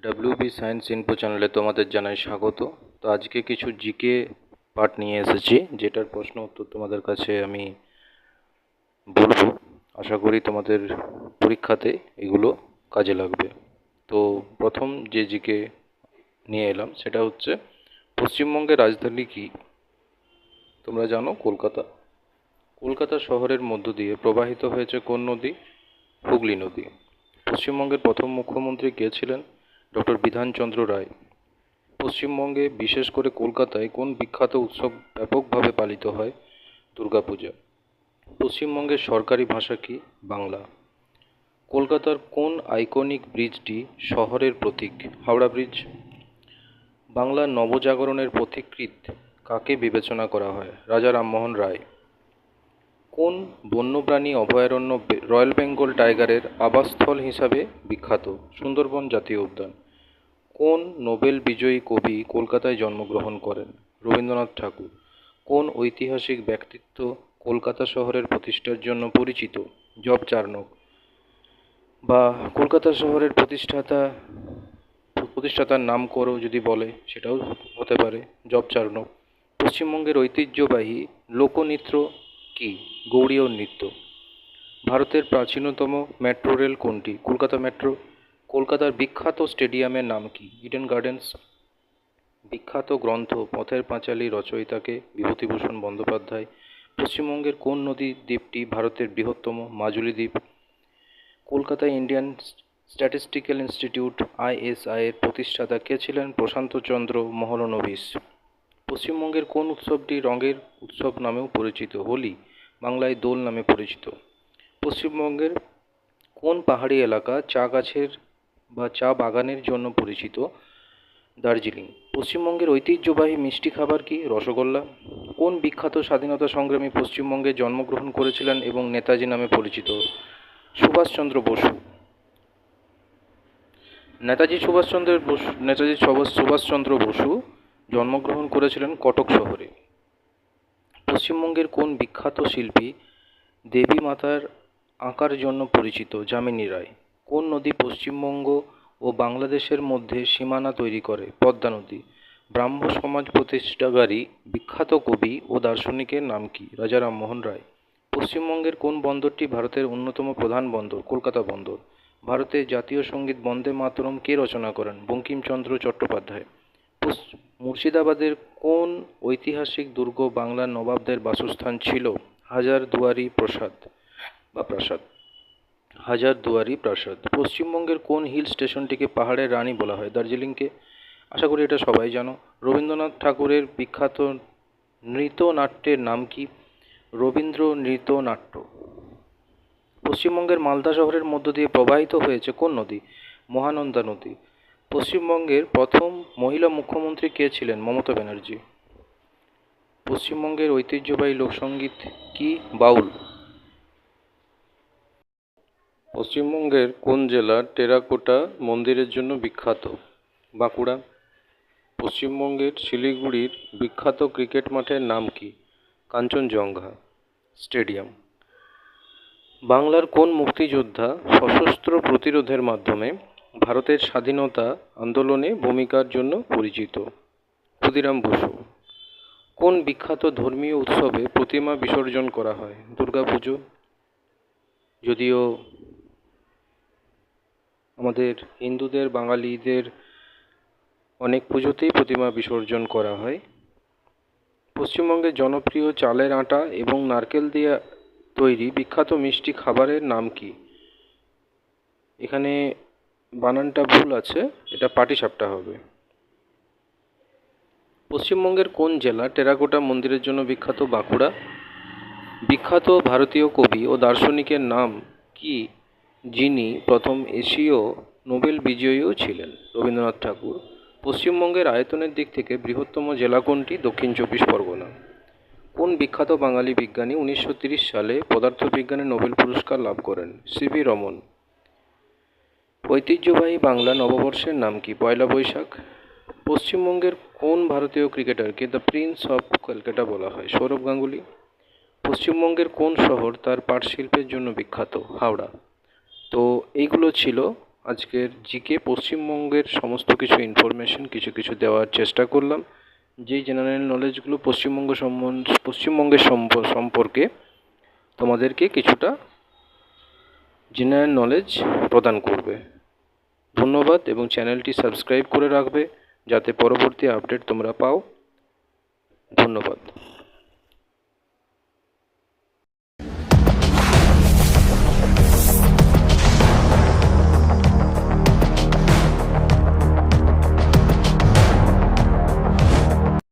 WB science info চ্যানেলে তোমাদের জানাই স্বাগত। তো আজকে কিছু জিকে পার্ট নিয়ে এসেছি, যেটার প্রশ্ন উত্তর তোমাদের কাছে আমি বলবো। আশা করি তোমাদের পরীক্ষাতে এগুলো কাজে লাগবে। তো প্রথম যে জিকে নিয়ে এলাম সেটা হচ্ছে, পশ্চিমবঙ্গের রাজধানী কি? তোমরা জানো কলকাতা। কলকাতা শহরের মধ্য দিয়ে প্রবাহিত হয়েছে কোন নদী? হুগলি নদী। পশ্চিমবঙ্গের প্রথম মুখ্যমন্ত্রী কে ছিলেন? ডক্টর বিধানচন্দ্র রায়। পশ্চিমবঙ্গে বিশেষ করে কলকাতায় কোন বিখ্যাত উৎসব ব্যাপকভাবে পালিত হয়? দুর্গাপূজা। পশ্চিমবঙ্গের সরকারি ভাষা কি? বাংলা। কলকাতার কোন আইকনিক ব্রিজটি শহরের প্রতীক? হাওড়া ব্রিজ। বাংলার নবজাগরণের পথিকৃৎ কাকে বিবেচনা করা হয়? রাজা রামমোহন রায়। কোন বন্যপ্রাণী অভয়ারণ্য রয়্যাল বেঙ্গল টাইগারের আবাসস্থল হিসাবে বিখ্যাত? সুন্দরবন জাতীয় উদ্যান। কোন নোবেল বিজয়ী কবি কলকাতায় জন্মগ্রহণ করেন? রবীন্দ্রনাথ ঠাকুর। কোন ঐতিহাসিক ব্যক্তিত্ব কলকাতা শহরের প্রতিষ্ঠার জন্য পরিচিত? Job Charnock. বা কলকাতা শহরের প্রতিষ্ঠাতার নাম করো যদি বলে, সেটাও হতে পারে জব চার্নক। পশ্চিমবঙ্গের ঐতিহ্যবাহী লোকনৃত্য কি? গৌড়ীয় নৃত্য। ভারতের প্রাচীনতম মেট্রো রেল কোনটি? কলকাতা মেট্রো। কলকাতার বিখ্যাত স্টেডিয়ামের নাম কি? Eden gardens. বিখ্যাত গ্রন্থ পথের পাঁচালী রচয়িতাকে? বিভূতিভূষণ বন্দ্যোপাধ্যায়। পশ্চিমবঙ্গের কোন নদী দ্বীপটি ভারতের বৃহত্তম? মাজুলি দ্বীপ। কলকাতায় ইন্ডিয়ান স্ট্যাটিস্টিক্যাল ইনস্টিটিউট ISI এর প্রতিষ্ঠাতা কে ছিলেন? প্রশান্ত চন্দ্র মহলানবিশ। পশ্চিমবঙ্গের কোন উৎসবটি রঙের উৎসব নামেও পরিচিত? হোলি, বাংলায় দোল নামে পরিচিত। পশ্চিমবঙ্গের কোন পাহাড়ি এলাকা চা গাছের বা চা বাগানের জন্য পরিচিত? দার্জিলিং। পশ্চিমবঙ্গের ঐতিহ্যবাহী মিষ্টি খাবার কি? রসগোল্লা। কোন বিখ্যাত স্বাধীনতা সংগ্রামী পশ্চিমবঙ্গে জন্মগ্রহণ করেছিলেন এবং নেতাজি নামে পরিচিত? সুভাষচন্দ্র বসু। নেতাজি সুভাষচন্দ্র বসু জন্মগ্রহণ করেছিলেন কটক শহরে। পশ্চিমবঙ্গের কোন বিখ্যাত শিল্পী দেবী মাতার আঁকার জন্য পরিচিত? যামিনী রায়। কোন নদী পশ্চিমবঙ্গ ও বাংলাদেশের মধ্যে সীমানা তৈরি করে? পদ্মা নদী। ব্রাহ্ম সমাজ প্রতিষ্ঠাকারী বিখ্যাত কবি ও দার্শনিকের নাম কি? রাজা রামমোহন রায়। পশ্চিমবঙ্গের কোন বন্দরটি ভারতের অন্যতম প্রধান বন্দর? কলকাতা বন্দর। ভারতের জাতীয় সঙ্গীত বন্দে মাতরম কে রচনা করেন? বঙ্কিমচন্দ্র চট্টোপাধ্যায়। মুর্শিদাবাদের কোন ঐতিহাসিক দুর্গ বাংলার নবাবদের বাসস্থান ছিল? হাজারদুয়ারি প্রাসাদ। হাজারদুয়ারি প্রাসাদ। পশ্চিমবঙ্গের কোন হিল স্টেশনটিকে পাহাড়ের রানী বলা হয়? দার্জিলিংকে। আশা করি এটা সবাই জানো। রবীন্দ্রনাথ ঠাকুরের বিখ্যাত নৃত্যনাট্যের নাম কি? রবীন্দ্র নৃত্যনাট্য। পশ্চিমবঙ্গের মালদা শহরের মধ্য দিয়ে প্রবাহিত হয়েছে কোন নদী? মহানন্দা নদী। পশ্চিমবঙ্গের প্রথম মহিলা মুখ্যমন্ত্রী কে ছিলেন? মমতা ব্যানার্জি। পশ্চিমবঙ্গের ঐতিহ্যবাহী লোকসঙ্গীত কি? বাউল। পশ্চিমবঙ্গের কোন জেলা টেরাকোটা মন্দিরের জন্য বিখ্যাত? বাঁকুড়া। পশ্চিমবঙ্গের শিলিগুড়ির বিখ্যাত ক্রিকেট মাঠের নাম কি? কাঞ্চনজঙ্ঘা স্টেডিয়াম। বাংলার কোন মুক্তিযোদ্ধা সশস্ত্র প্রতিরোধের মাধ্যমে ভারতের স্বাধীনতা আন্দোলনে ভূমিকার জন্য পরিচিত? ক্ষুদিরাম বসু। কোন বিখ্যাত ধর্মীয় উৎসবে প্রতিমা বিসর্জন করা হয়? দুর্গাপুজো। যদিও আমাদের হিন্দুদের, বাঙালিদের অনেক পুজোতেই প্রতিমা বিসর্জন করা হয়। পশ্চিমবঙ্গের জনপ্রিয় চালের আটা এবং নারকেল দিয়ে তৈরি বিখ্যাত মিষ্টি খাবারের নাম কি? এখানে বানানটা ভুল আছে, এটা পাটিসাপটা হবে। পশ্চিমবঙ্গের কোন জেলা টেরাকোটা মন্দিরের জন্য বিখ্যাত? বাঁকুড়া। বিখ্যাত ভারতীয় কবি ও দার্শনিকের নাম কি যিনি প্রথম এশীয় নোবেল বিজয়ীও ছিলেন? রবীন্দ্রনাথ ঠাকুর। পশ্চিমবঙ্গের আয়তনের দিক থেকে বৃহত্তম জেলা কোনটি? দক্ষিণ চব্বিশ পরগনা। কোন বিখ্যাত বাঙালি বিজ্ঞানী 1930 সালে পদার্থবিজ্ঞানে নোবেল পুরস্কার লাভ করেন? CV রমন। ঐতিহ্যবাহী বাংলা নববর্ষের নাম কি? পয়লা বৈশাখ। পশ্চিমবঙ্গের কোন ভারতীয় ক্রিকেটারকে দ্য প্রিন্স অফ ক্যালকাটা বলা হয়? সৌরভ গাঙ্গুলি। পশ্চিমবঙ্গের কোন শহর তার পাট শিল্পের জন্য বিখ্যাত? হাওড়া। তো এইগুলো ছিল আজকের জিকে পশ্চিমবঙ্গের সমস্ত কিছু ইনফরমেশন কিছু দেওয়ার চেষ্টা করলাম, যেই জেনারেল নলেজগুলো পশ্চিমবঙ্গের সম্পর্কে তোমাদেরকে কিছুটা জেনারেল নলেজ প্রদান করবে। ধন্যবাদ এবং চ্যানেলটি সাবস্ক্রাইব করে রাখবে যাতে পরবর্তী আপডেট তোমরা পাও। ধন্যবাদ।